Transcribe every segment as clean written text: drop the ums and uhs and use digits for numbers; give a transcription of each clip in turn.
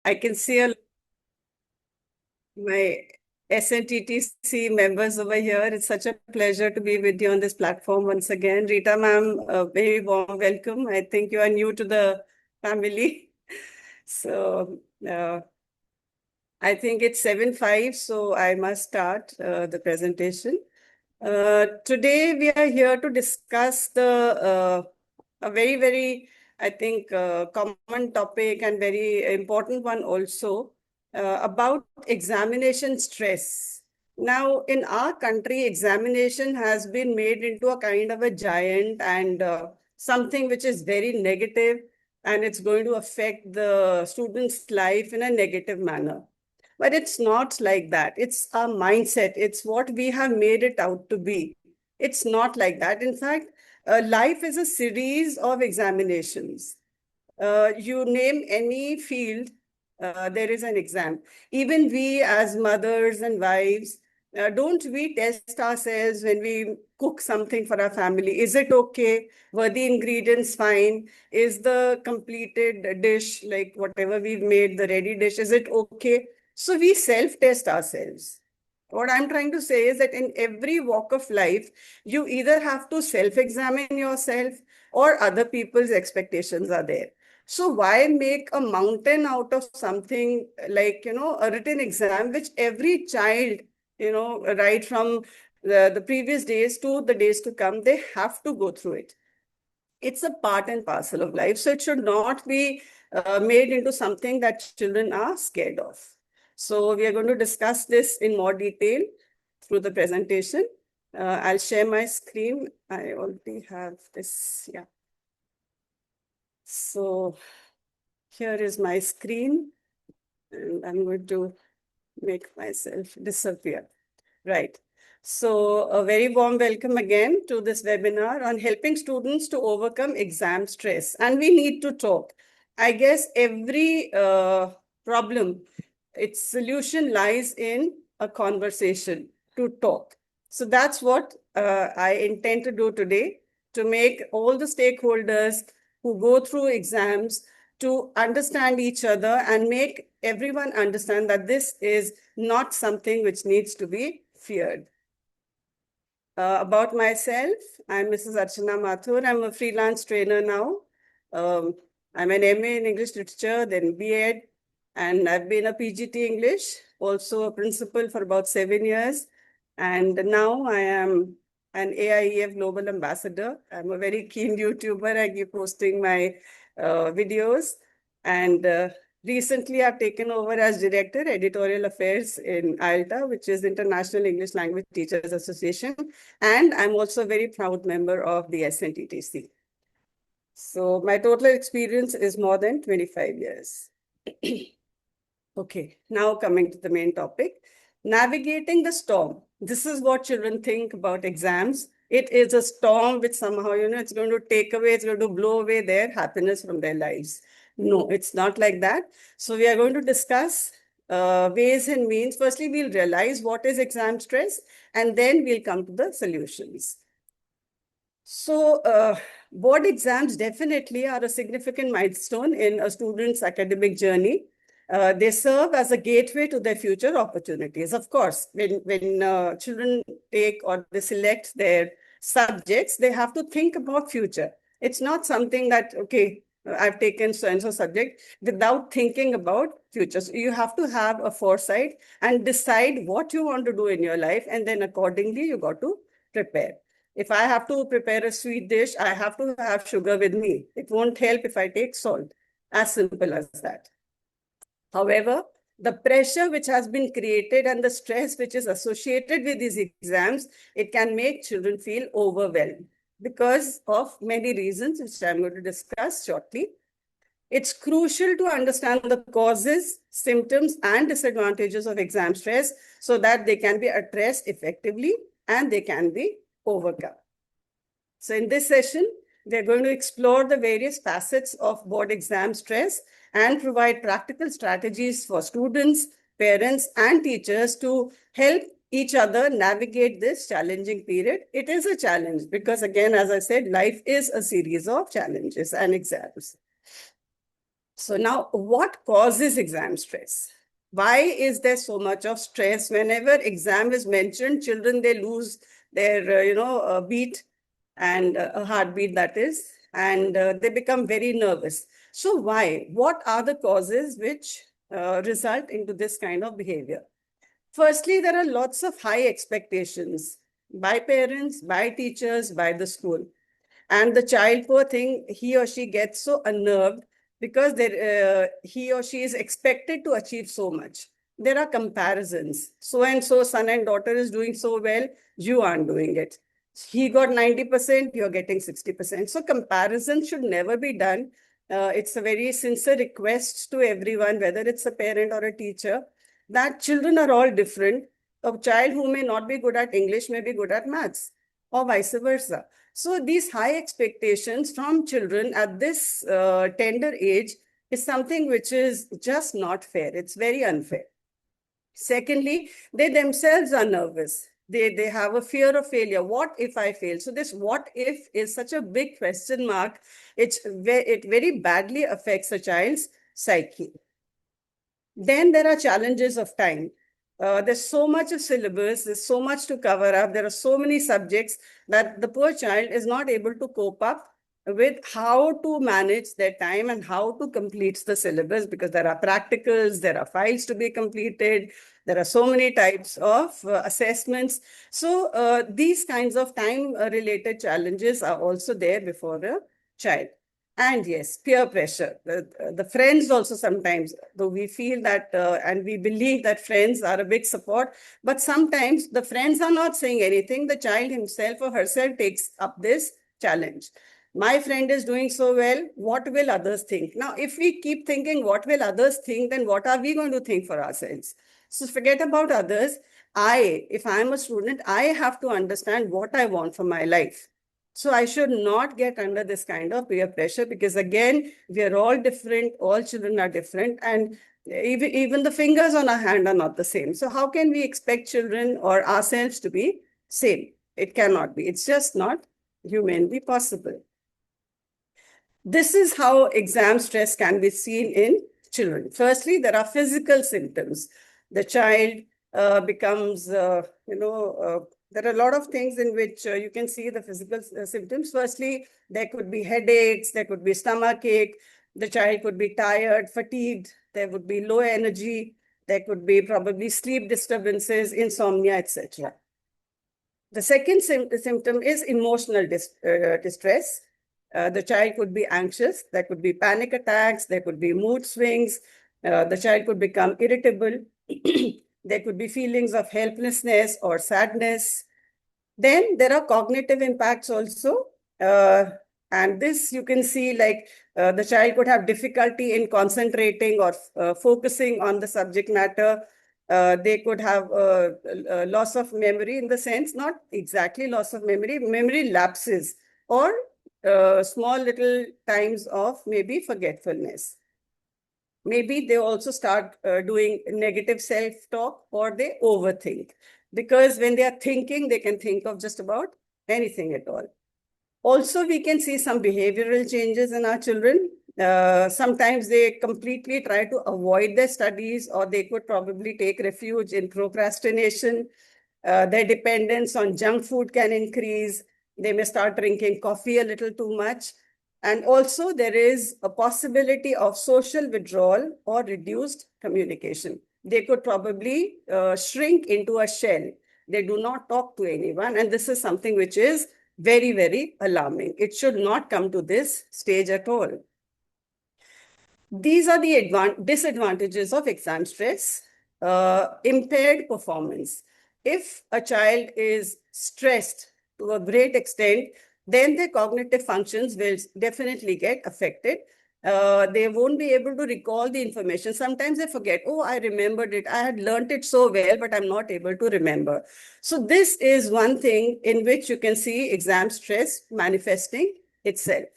I can see my SNTTC members over here. It's such a pleasure to be with you on this platform once again. Rita ma'am, a very warm welcome. I think you are new to the family. So I think it's 7:05, so I must start the presentation. Today we are here to discuss a very, very, I think, common topic and very important one also about examination stress. Now, in our country, examination has been made into a kind of a giant and something which is very negative, and it's going to affect the student's life in a negative manner. But it's not like that. It's a mindset. It's what we have made it out to be. It's not like that. In fact, life is a series of examinations. You name any field, there is an exam. Even we, as mothers and wives, don't we test ourselves when we cook something for our family? Is it okay? Were the ingredients fine? Is the completed dish, like whatever we've made, the ready dish, is it okay? So we self-test ourselves. What I'm trying to say is that in every walk of life, you either have to self-examine yourself or other people's expectations are there. So why make a mountain out of something like, a written exam, which every child, right from the previous days to the days to come, they have to go through it. It's a part and parcel of life. So it should not be made into something that children are scared of. So we are going to discuss this in more detail through the presentation. I'll share my screen. I already have this, yeah. So here is my screen, and I'm going to make myself disappear. Right. So a very warm welcome again to this webinar on helping students to overcome exam stress. And we need to talk. I guess every problem, its solution lies in a conversation, to talk. So that's what I intend to do today, to make all the stakeholders who go through exams to understand each other and make everyone understand that this is not something which needs to be feared. About myself, I'm Mrs. Archana Mathur. I'm a freelance trainer now. I'm an MA in English Literature, then B.Ed, and I've been a PGT English, also a principal for about 7 years. And now I am an AIEF Global Ambassador. I'm a very keen YouTuber. I keep posting my videos. And recently, I've taken over as Director, Editorial Affairs in IELTA, which is International English Language Teachers Association. And I'm also a very proud member of the SNTTC. So my total experience is more than 25 years. Okay, now coming to the main topic, navigating the storm. This is what children think about exams. It is a storm which somehow, it's going to take away, it's going to blow away their happiness from their lives. No, it's not like that. So we are going to discuss ways and means. Firstly, we'll realize what is exam stress, and then we'll come to the solutions. So board exams definitely are a significant milestone in a student's academic journey. They serve as a gateway to their future opportunities. Of course, when children take or they select their subjects, they have to think about future. It's not something that, okay, I've taken so-and-so subject without thinking about future. So you have to have a foresight and decide what you want to do in your life, and then accordingly, you got to prepare. If I have to prepare a sweet dish, I have to have sugar with me. It won't help if I take salt. As simple as that. However, the pressure which has been created and the stress which is associated with these exams, it can make children feel overwhelmed because of many reasons, which I'm going to discuss shortly. It's crucial to understand the causes, symptoms, and disadvantages of exam stress so that they can be addressed effectively and they can be overcome. So in this session, we're going to explore the various facets of board exam stress and provide practical strategies for students, parents, and teachers to help each other navigate this challenging period. It is a challenge because, again, as I said, life is a series of challenges and exams. So now, what causes exam stress? Why is there so much of stress? Whenever exam is mentioned, children, they lose their, beat and a heartbeat, that is, and they become very nervous. So why? What are the causes which result into this kind of behavior? Firstly, there are lots of high expectations by parents, by teachers, by the school. And the child, poor thing, he or she gets so unnerved because he or she is expected to achieve so much. There are comparisons. So and so son and daughter is doing so well, you aren't doing it. He got 90%, you're getting 60%. So comparison should never be done. It's a very sincere request to everyone, whether it's a parent or a teacher, that children are all different. A child who may not be good at English may be good at maths, or vice versa. So these high expectations from children at this tender age is something which is just not fair. It's very unfair. Secondly, they themselves are nervous. They have a fear of failure. What if I fail? So this what if is such a big question mark. It very badly affects a child's psyche. Then there are challenges of time. There's so much of syllabus, there's so much to cover up, there are so many subjects that the poor child is not able to cope up with how to manage their time and how to complete the syllabus, because there are practicals, there are files to be completed, there are so many types of assessments. So these kinds of time-related challenges are also there before a child. And yes, peer pressure. The friends also sometimes, though we feel that and we believe that friends are a big support, but sometimes the friends are not saying anything. The child himself or herself takes up this challenge. My friend is doing so well. What will others think? Now, if we keep thinking, what will others think, then what are we going to think for ourselves? So forget about others. If I'm a student, I have to understand what I want for my life. So I should not get under this kind of peer pressure, because again, we are all different, all children are different, and even the fingers on our hand are not the same. So how can we expect children or ourselves to be same? It cannot be. It's just not humanly possible. This is how exam stress can be seen in children. Firstly, there are physical symptoms. The child becomes, there are a lot of things in which you can see the physical symptoms. Firstly, there could be headaches, there could be stomachache, the child could be tired, fatigued, there would be low energy, there could be probably sleep disturbances, insomnia, etc. The second symptom is emotional distress. The child could be anxious, there could be panic attacks, there could be mood swings, the child could become irritable, there could be feelings of helplessness or sadness. Then there are cognitive impacts also. And this you can see, like the child could have difficulty in concentrating or focusing on the subject matter. They could have loss of memory, in the sense, not exactly loss of memory, memory lapses, or small little times of maybe forgetfulness. Maybe they also start doing negative self-talk, or they overthink. Because when they are thinking, they can think of just about anything at all. Also, we can see some behavioral changes in our children. Sometimes they completely try to avoid their studies, or they could probably take refuge in procrastination. Their dependence on junk food can increase. They may start drinking coffee a little too much. And also, there is a possibility of social withdrawal or reduced communication. They could probably shrink into a shell. They do not talk to anyone. And this is something which is very, very alarming. It should not come to this stage at all. These are the disadvantages of exam stress. Impaired performance. If a child is stressed to a great extent, then their cognitive functions will definitely get affected. They won't be able to recall the information. Sometimes they forget, oh, I remembered it. I had learned it so well, but I'm not able to remember. So this is one thing in which you can see exam stress manifesting itself.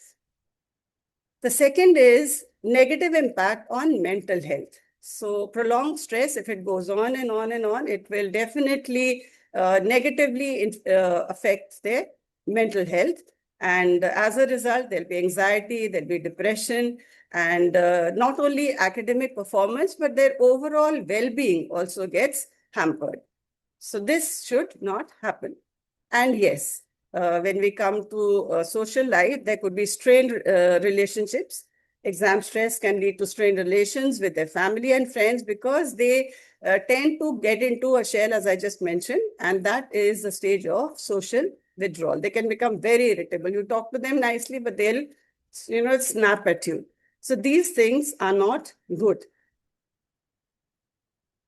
The second is negative impact on mental health. So prolonged stress, if it goes on and on and on, it will definitely negatively affect their mental health. And as a result, there'll be anxiety, there'll be depression, and not only academic performance, but their overall well-being also gets hampered. So this should not happen. And yes, when we come to social life, there could be strained relationships. Exam stress can lead to strained relations with their family and friends because they tend to get into a shell, as I just mentioned, and that is the stage of social withdrawal. They can become very irritable. You talk to them nicely, but they'll, snap at you. So these things are not good.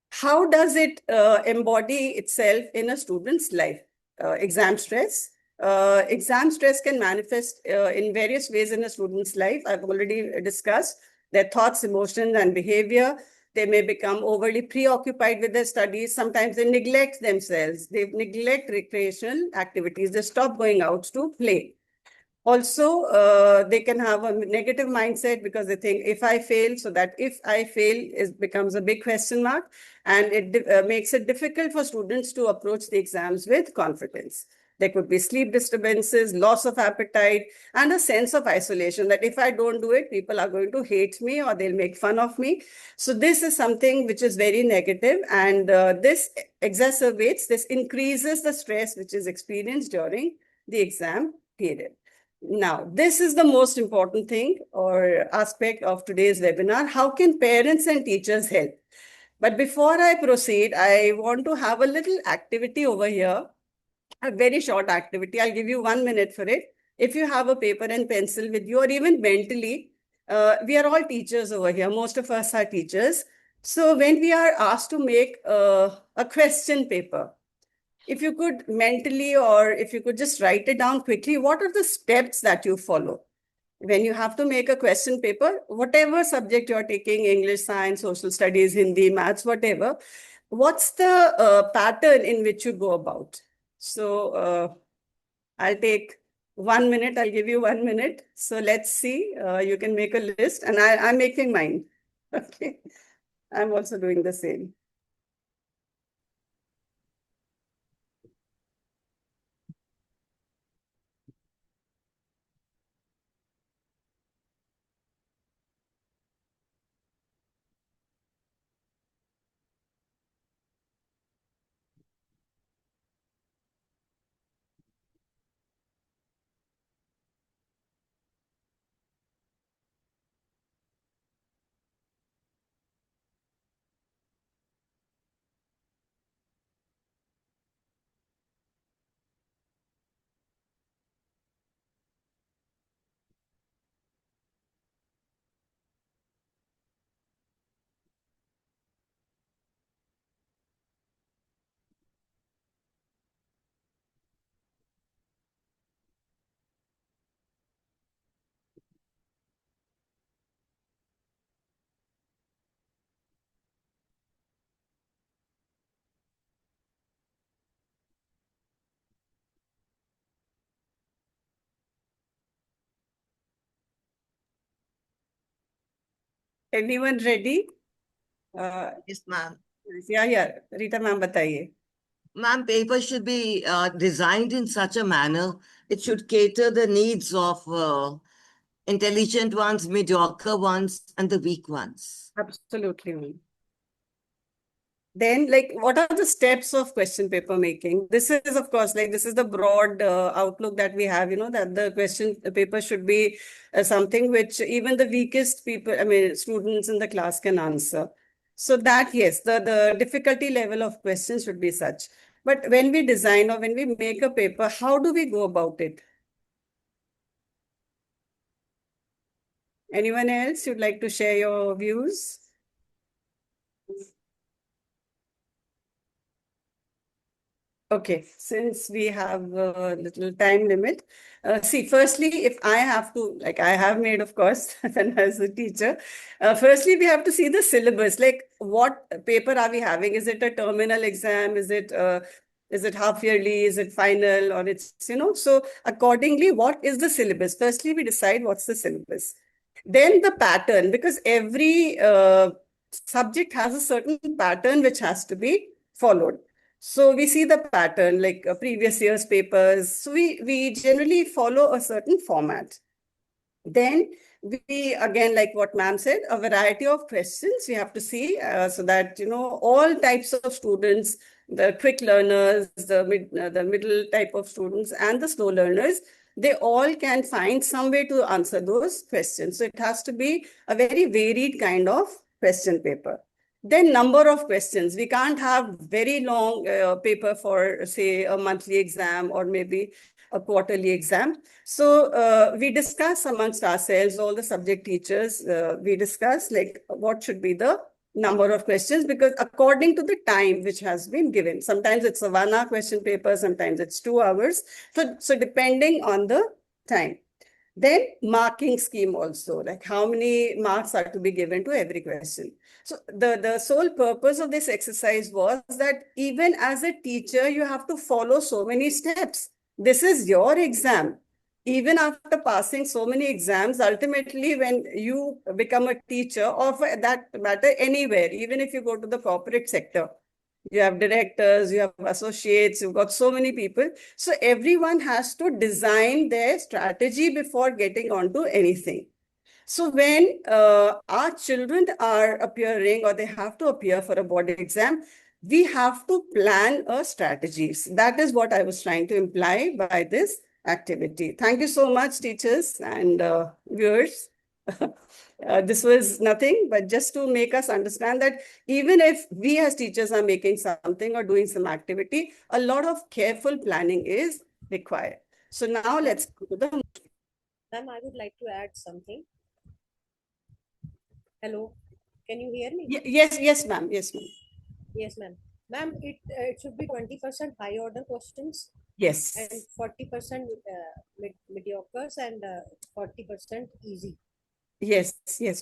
How does it embody itself in a student's life? Exam stress. Exam stress can manifest in various ways in a student's life. I've already discussed their thoughts, emotions, and behavior. They may become overly preoccupied with their studies. Sometimes they neglect themselves. They neglect recreational activities. They stop going out to play. Also, they can have a negative mindset because they think if I fail, so that if I fail becomes a big question mark, and it makes it difficult for students to approach the exams with confidence. There could be sleep disturbances, loss of appetite, and a sense of isolation that if I don't do it, people are going to hate me or they'll make fun of me. So this is something which is very negative, and this exacerbates, this increases the stress which is experienced during the exam period. Now, this is the most important thing or aspect of today's webinar. How can parents and teachers help? But before I proceed, I want to have a little activity over here, a very short activity. I'll give you 1 minute for it. If you have a paper and pencil with you, or even mentally, we are all teachers over here. Most of us are teachers. So when we are asked to make a question paper, if you could mentally, or if you could just write it down quickly, what are the steps that you follow when you have to make a question paper, whatever subject you're taking, English, science, social studies, Hindi, maths, whatever, what's the pattern in which you go about? So I'll take 1 minute. I'll give you 1 minute. So let's see. You can make a list, and I'm making mine. Okay. I'm also doing the same. Anyone ready? Yes, ma'am. Yeah. Rita ma'am, बताइए. Ma'am, paper should be designed in such a manner, it should cater the needs of intelligent ones, mediocre ones, and the weak ones. Absolutely, ma'am. Then, like, what are the steps of question paper making? This is, of course, like, this is the broad outlook that we have, that the question paper should be something which even the weakest people, I mean, students in the class can answer. So that, yes, the difficulty level of questions should be such. But when we design or when we make a paper, how do we go about it? Anyone else you'd like to share your views? Okay, since we have a little time limit, see, firstly, if I have to, like I have made, of course, when I was a teacher, firstly, we have to see the syllabus, like what paper are we having? Is it a terminal exam? Is it half yearly? Is it final? Or it's, so accordingly, what is the syllabus? Firstly, we decide what's the syllabus. Then the pattern, because every subject has a certain pattern which has to be followed. So we see the pattern, like previous year's papers. So we generally follow a certain format. Then we, again, like what ma'am said, a variety of questions we have to see, so that, all types of students, the quick learners, the middle type of students, and the slow learners, they all can find some way to answer those questions. So it has to be a very varied kind of question paper. Then number of questions. We can't have very long paper for, say, a monthly exam or maybe a quarterly exam. So we discuss amongst ourselves, all the subject teachers, we discuss like what should be the number of questions, because according to the time which has been given, sometimes it's a 1 hour question paper, sometimes it's 2 hours. So depending on the time. Then marking scheme also, like how many marks are to be given to every question. So the sole purpose of this exercise was that even as a teacher, you have to follow so many steps. This is your exam. Even after passing so many exams, ultimately, when you become a teacher, or for that matter, anywhere, even if you go to the corporate sector, you have directors, you have associates, you've got so many people. So everyone has to design their strategy before getting onto anything. So when our children are appearing or they have to appear for a board exam, we have to plan a strategy. So that is what I was trying to imply by this activity. Thank you so much, teachers and viewers. This was nothing but just to make us understand that even if we as teachers are making something or doing some activity, a lot of careful planning is required. So now let's go to the... Ma'am, I would like to add something. Hello, can you hear me? Yes, ma'am. Yes, ma'am. Yes, ma'am. Ma'am, it should be 20% high order questions Yes. and 40% mediocres and 40% easy Yes,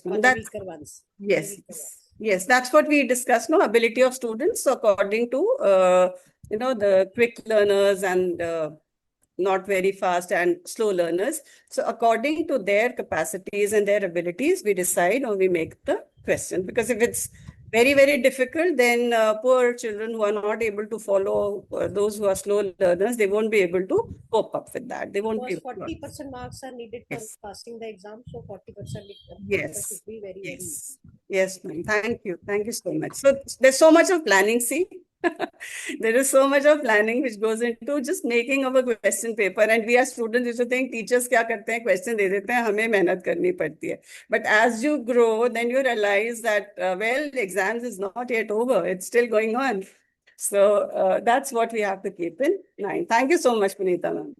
for ma'am. the weaker ones. Yes, that's what we discussed, no? Ability of students according to, the quick learners and not very fast and slow learners. So according to their capacities and their abilities, we decide or we make the question. Because if it's very, very difficult, then poor children who are not able to follow, those who are slow learners, they won't be able to cope up with that. They won't be Because able to... 40% marks are needed for Yes. passing the exam, so 40% Yes. should be very, very Yes. Yes, ma'am. Thank you. Thank you so much. So there's so much of planning, see? There is so much of planning which goes into just making of a question paper. And we as students used to think teachers क्या करते हैं, question दे देते हैं, हमें मेहनत करनी पड़ती है. But as you grow, then you realize that, well, exams is not yet over. It's still going on. So that's what we have to keep in mind. Thank you so much, Punita ma'am.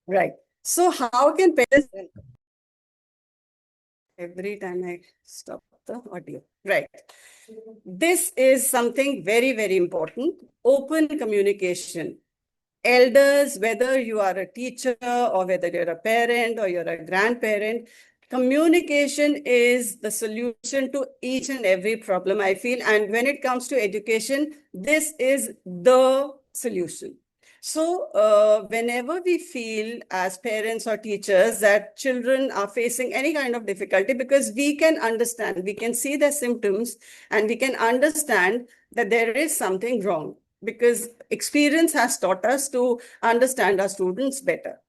Right. So how can parents... Every time I stop the audio. Right. This is something very, very important. Open communication. Elders, whether you are a teacher or whether you're a parent or you're a grandparent, communication is the solution to each and every problem, I feel. And when it comes to education, this is the solution. So whenever we feel as parents or teachers that children are facing any kind of difficulty, because we can understand, we can see their symptoms and we can understand that there is something wrong, because experience has taught us to understand our students better.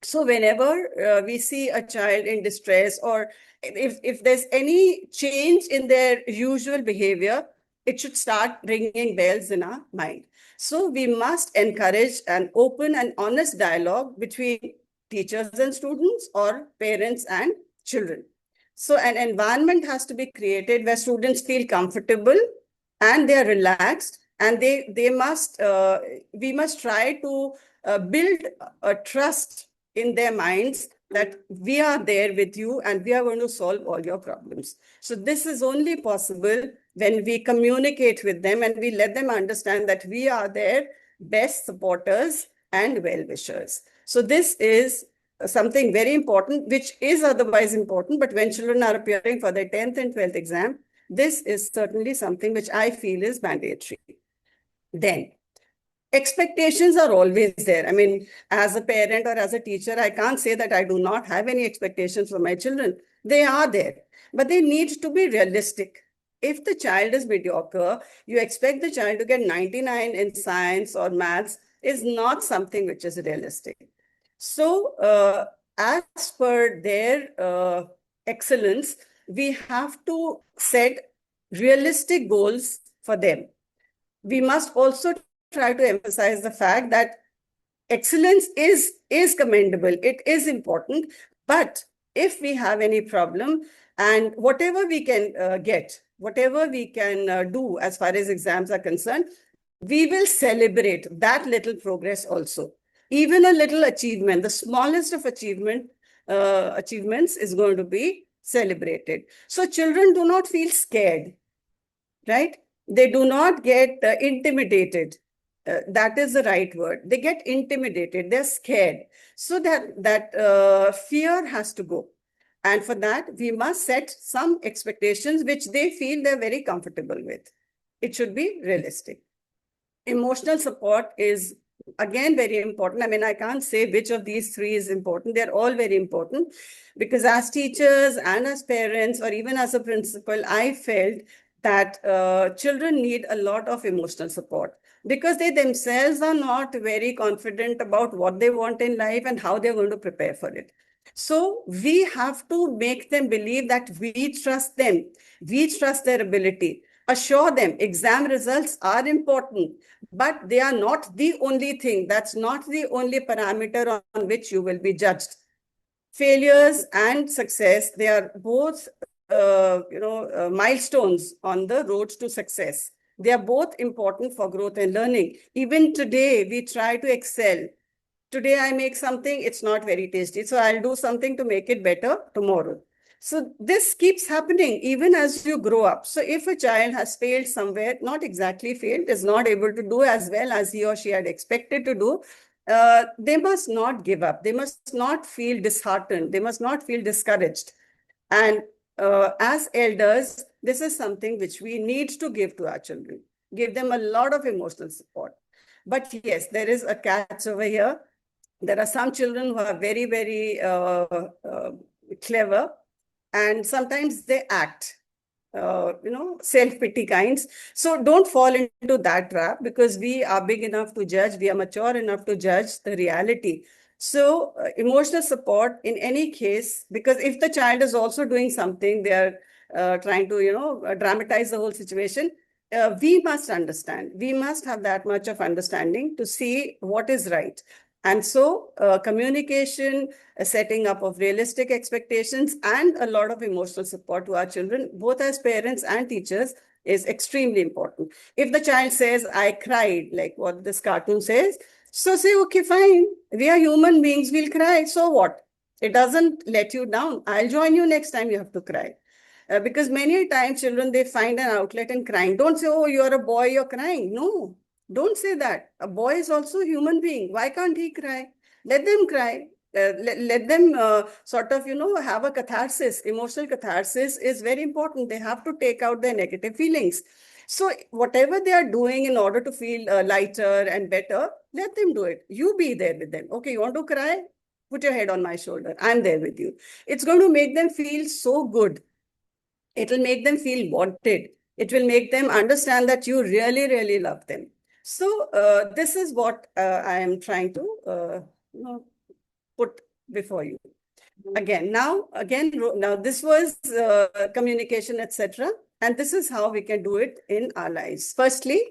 So whenever we see a child in distress, or if there's any change in their usual behavior, it should start ringing bells in our mind. So we must encourage an open and honest dialogue between teachers and students, or parents and children. So an environment has to be created where students feel comfortable and they are relaxed, and we must try to build a trust in their minds that we are there with you and we are going to solve all your problems. So this is only possible when we communicate with them and we let them understand that we are their best supporters and well-wishers. So this is something very important, which is otherwise important, but when children are appearing for their 10th and 12th exam, this is certainly something which I feel is mandatory. Then, expectations are always there. I mean, as a parent or as a teacher, I can't say that I do not have any expectations for my children. They are there, but they need to be realistic. if the child is mediocre, you expect the child to get 99 in science or maths is not something which is realistic. So, as per their excellence, we have to set realistic goals for them. We must also try to emphasize the fact that excellence is commendable, it is important, but if we have any problem, and whatever we can get, whatever we can do as far as exams are concerned, we will celebrate that little progress also. Even a little achievement, the smallest of achievements is going to be celebrated. So children do not feel scared, right? They do not get intimidated. That is the right word. They get intimidated. They're scared. So that fear has to go. And for that, we must set some expectations which they feel they're very comfortable with. It should be realistic. Emotional support is again very important. I mean, I can't say which of these three is important. They're all very important, because as teachers and as parents, or even as a principal, I felt that children need a lot of emotional support, because they themselves are not very confident about what they want in life and how they're going to prepare for it. So we have to make them believe that we trust them, we trust their ability, assure them exam results are important, but they are not the only thing. That's not the only parameter on which you will be judged. Failures and success, they are both milestones on the road to success. They are both important for growth and learning. Even today, we try to excel. Today, I make something, it's not very tasty, so I'll do something to make it better tomorrow. So this keeps happening even as you grow up. So if a child has failed somewhere, not exactly failed, is not able to do as well as he or she had expected to do, they must not give up. They must not feel disheartened. They must not feel discouraged. And as elders, this is something which we need to give to our children. Give them a lot of emotional support. But yes, there is a catch over here. There are some children who are very, very clever, and sometimes they act, self-pity kinds. So don't fall into that trap, because we are big enough to judge, we are mature enough to judge the reality. So emotional support in any case, because if the child is also doing something, they are trying to, dramatize the whole situation, we must understand. We must have that much of understanding to see what is right. And so communication, setting up of realistic expectations, and a lot of emotional support to our children, both as parents and teachers, is extremely important. If the child says, I cried, like what this cartoon says, so say, okay, fine, we are human beings, we'll cry, so what? It doesn't let you down. I'll join you next time you have to cry. Because many times children, they find an outlet in crying. Don't say, oh, you're a boy, you're crying. No, don't say that. A boy is also a human being. Why can't he cry? Let them cry. Let them have a catharsis. Emotional catharsis is very important. They have to take out their negative feelings. So whatever they are doing in order to feel lighter and better, let them do it. You be there with them. Okay, you want to cry? Put your head on my shoulder. I'm there with you. It's going to make them feel so good. It will make them feel wanted. It will make them understand that you really, really love them. So this is what I am trying to put before you. Now this was communication, etc. And this is how we can do it in our lives. Firstly,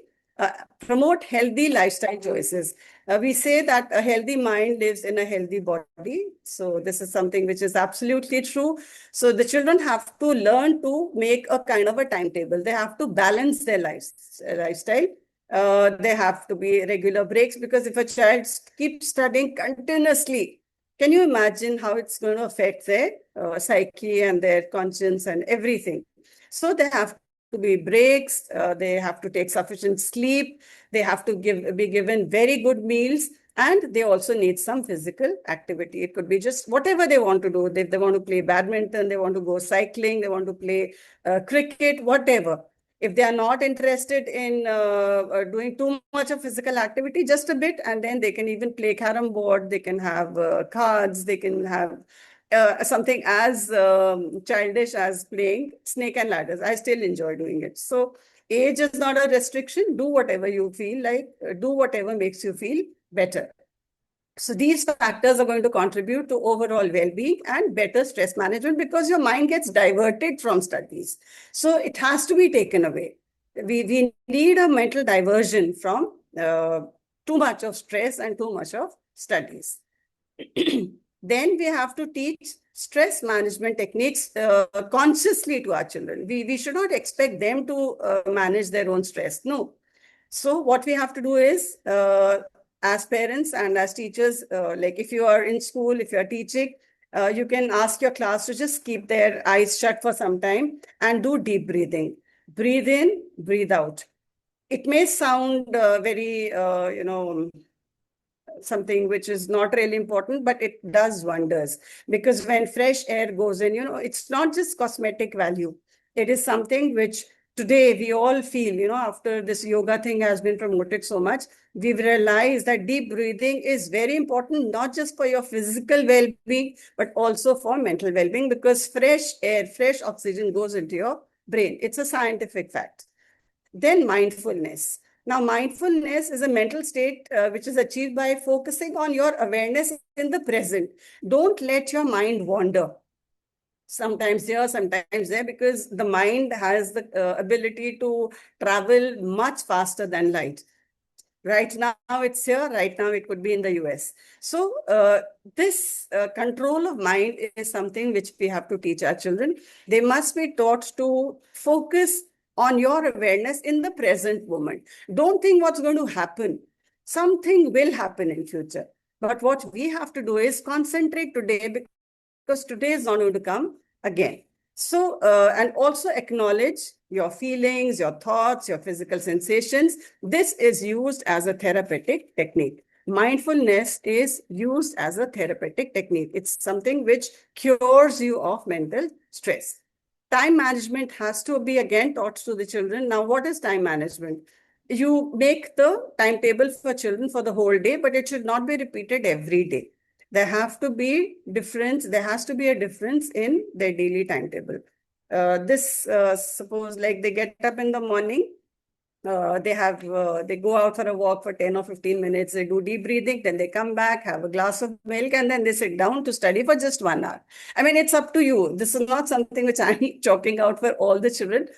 promote healthy lifestyle choices. We say that a healthy mind lives in a healthy body. So this is something which is absolutely true. So the children have to learn to make a kind of a timetable. They have to balance their lifestyle. There have to be regular breaks, because if a child keeps studying continuously, can you imagine how it's going to affect their psyche and their conscience and everything? So they have to be breaks, they have to take sufficient sleep, they have to be given very good meals, and they also need some physical activity. It could be just whatever they want to do. If they want to play badminton, they want to go cycling, they want to play cricket, whatever. If they are not interested in doing too much of physical activity, just a bit, and then they can even play carom board, they can have cards, they can have something as childish as playing snake and ladders. I still enjoy doing it. So age is not a restriction. Do whatever you feel like, do whatever makes you feel better. So these factors are going to contribute to overall well-being and better stress management because your mind gets diverted from studies. So it has to be taken away. We need a mental diversion from too much of stress and too much of studies. Then we have to teach stress management techniques consciously to our children. We should not expect them to manage their own stress. No. So what we have to do is, as parents and as teachers, like if you are in school, if you are teaching, you can ask your class to just keep their eyes shut for some time and do deep breathing. Breathe in, breathe out. It may sound very, something which is not really important, but it does wonders because when fresh air goes in, it's not just cosmetic value. It is something which today we all feel, after this yoga thing has been promoted so much, we've realized that deep breathing is very important, not just for your physical well-being, but also for mental well-being because fresh air, fresh oxygen goes into your brain. It's a scientific fact. Then mindfulness. Now, mindfulness is a mental state which is achieved by focusing on your awareness in the present. Don't let your mind wander. Sometimes here, sometimes there, because the mind has the ability to travel much faster than light. Right now it's here, right now it could be in the US. So this control of mind is something which we have to teach our children. They must be taught to focus on your awareness in the present moment. Don't think what's going to happen. Something will happen in future. But what we have to do is concentrate today because today is not going to come again. So, and also acknowledge your feelings, your thoughts, your physical sensations. This is used as a therapeutic technique. Mindfulness is used as a therapeutic technique. It's something which cures you of mental stress. Time management has to be again taught to the children. Now, what is time management? You make the timetable for children for the whole day, but it should not be repeated every day. There has to be a difference in their daily timetable. Suppose like they get up in the morning, they go out for a walk for 10 or 15 minutes, they do deep breathing, then they come back, have a glass of milk, and then they sit down to study for just 1 hour. I mean, it's up to you. This is not something which I'm chalking out for all the children.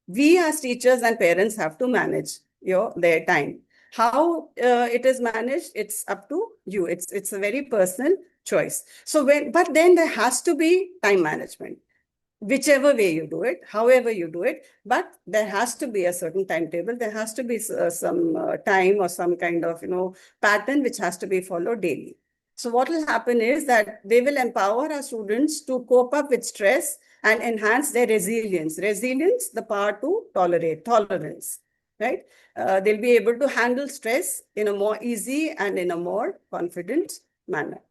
We as teachers and parents have to manage their time. How it is managed, it's up to you. It's a very personal choice. But then there has to be time management. Whichever way you do it, however you do it, but there has to be a certain timetable. There has to be some time or some kind of, pattern which has to be followed daily. So what will happen is that they will empower our students to cope up with stress and enhance their resilience. Resilience, the power to tolerate, tolerance, right? They'll be able to handle stress in a more easy and in a more confident manner.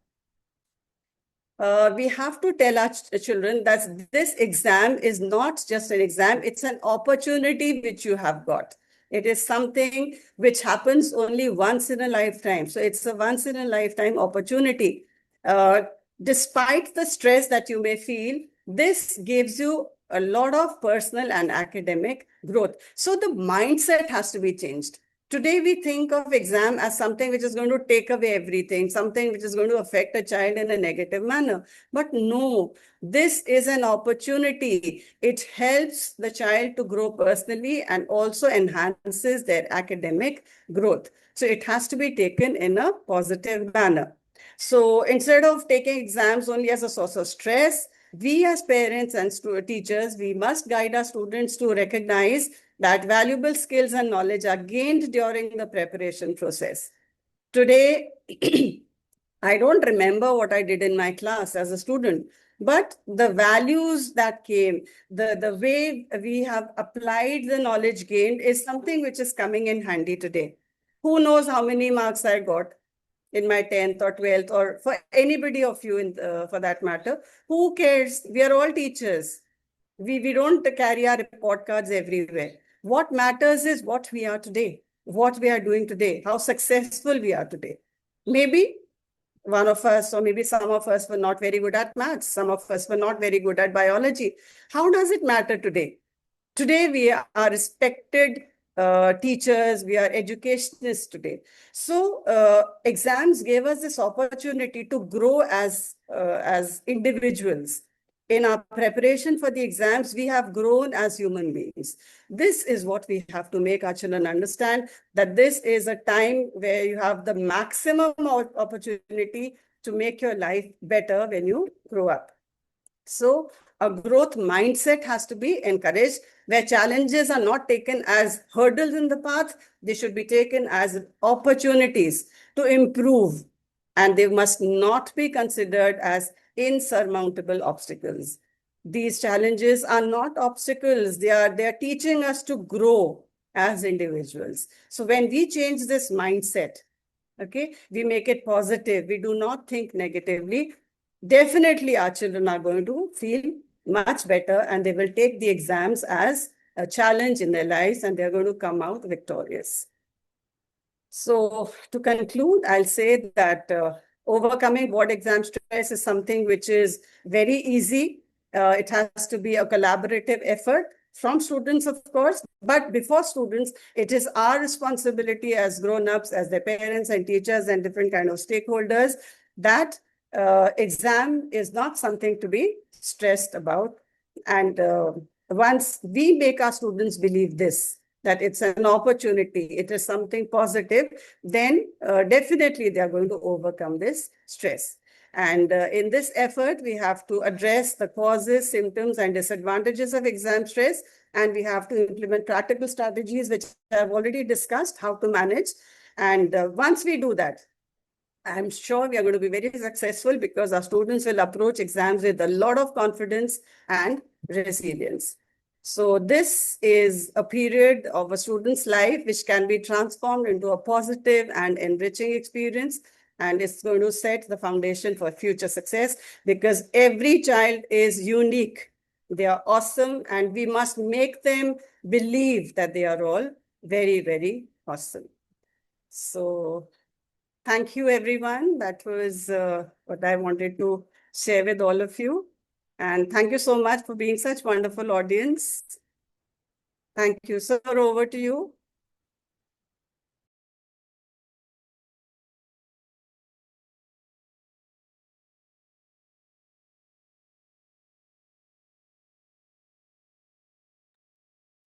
We have to tell our children that this exam is not just an exam, it's an opportunity which you have got. It is something which happens only once in a lifetime. So it's a once in a lifetime opportunity. Despite the stress that you may feel, this gives you a lot of personal and academic growth. So the mindset has to be changed. Today, we think of exam as something which is going to take away everything, something which is going to affect a child in a negative manner. But no, this is an opportunity. It helps the child to grow personally and also enhances their academic growth. So it has to be taken in a positive manner. So instead of taking exams only as a source of stress, we as parents and teachers, we must guide our students to recognize that valuable skills and knowledge are gained during the preparation process. Today, I don't remember what I did in my class as a student, but the values that came, the way we have applied the knowledge gained is something which is coming in handy today. Who knows how many marks I got in my 10th or 12th, or for anybody of you for that matter? Who cares? We are all teachers. We don't carry our report cards everywhere. What matters is what we are today, what we are doing today, how successful we are today. Maybe one of us, or maybe some of us, were not very good at maths. Some of us were not very good at biology. How does it matter today? Today, we are respected teachers, we are educationists today. So exams gave us this opportunity to grow as individuals. In our preparation for the exams, we have grown as human beings. This is what we have to make our children understand, that this is a time where you have the maximum opportunity to make your life better when you grow up. So a growth mindset has to be encouraged, where challenges are not taken as hurdles in the path, they should be taken as opportunities to improve, and they must not be considered as insurmountable obstacles. These challenges are not obstacles, they are teaching us to grow as individuals. So when we change this mindset, okay, we make it positive, we do not think negatively, definitely our children are going to feel much better, and they will take the exams as a challenge in their lives, and they're going to come out victorious. So to conclude, I'll say that overcoming board exam stress is something which is very easy. It has to be a collaborative effort from students, of course, but before students, it is our responsibility as grown-ups, as their parents and teachers and different kind of stakeholders, that exam is not something to be stressed about. And once we make our students believe this, that it's an opportunity, it is something positive, then definitely they are going to overcome this stress. And in this effort, we have to address the causes, symptoms, and disadvantages of exam stress, and we have to implement practical strategies, which I've already discussed how to manage. And once we do that, I'm sure we are going to be very successful, because our students will approach exams with a lot of confidence and resilience. So this is a period of a student's life which can be transformed into a positive and enriching experience. And it's going to set the foundation for future success, because every child is unique. They are awesome, and we must make them believe that they are all very, very awesome. So thank you, everyone. That was what I wanted to share with all of you. And thank you so much for being such wonderful audience. Thank you. Sir, over to you.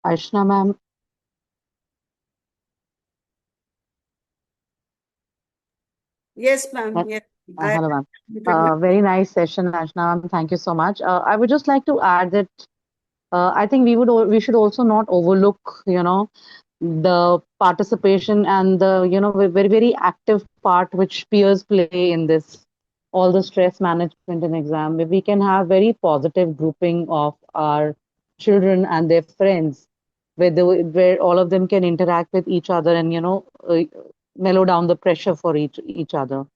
Aishna ma'am, Yes, ma'am. Yes. hello ma'am. Very nice session, Aishna ma'am. Thank you so much. I would just like to add that I think we should also not overlook, the participation and the, very, very active part which peers play in this, all the stress management in exam. We can have very positive grouping of our children and their friends, where all of them can interact with each other and, mellow down the pressure for each other.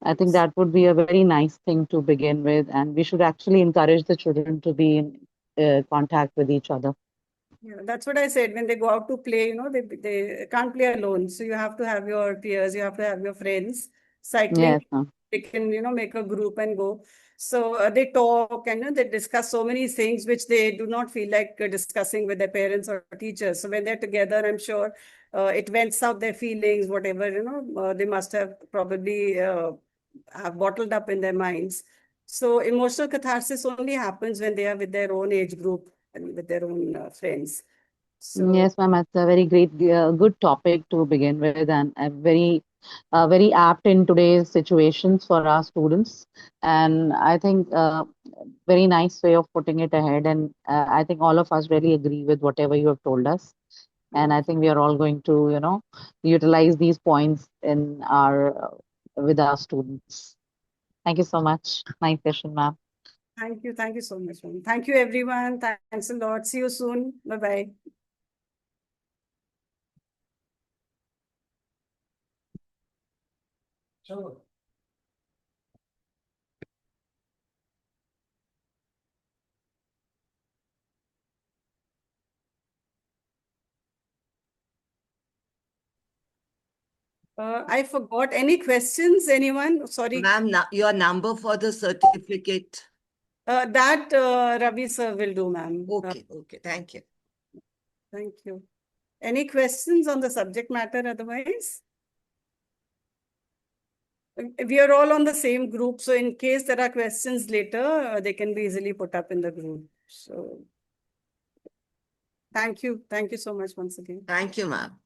I think that would be a very nice thing to begin with, and we should actually encourage the children to be in contact with each other. Yeah, that's what I said. When they go out to play, they can't play alone. So you have to have your peers, you have to have your friends. Cycling, Yes, ma'am. they can, make a group and go. So they talk and they discuss so many things which they do not feel like discussing with their parents or teachers. So when they're together, I'm sure it vents out their feelings, whatever, they must have probably have bottled up in their minds. So emotional catharsis only happens when they are with their own age group and with their own friends. So Yes, ma'am. It's a very great, good topic to begin with, and very apt in today's situations for our students. And I think very nice way of putting it ahead. And I think all of us really agree with whatever you have told us. And I think we are all going to, utilize these points in our with our students. Thank you so much. Nice session, ma'am. thank you. Thank you so much, ma'am. Thank you, everyone. Thanks a lot. See you soon. Bye-bye. Sure. I forgot. Any questions, anyone? Sorry. Ma'am, your number for the certificate. That Ravi sir will do, ma'am. Okay, okay, thank you. Thank you. Any questions on the subject matter otherwise? We are all on the same group, so in case there are questions later, they can be easily put up in the group. So thank you. Thank you so much once again. Thank you, ma'am.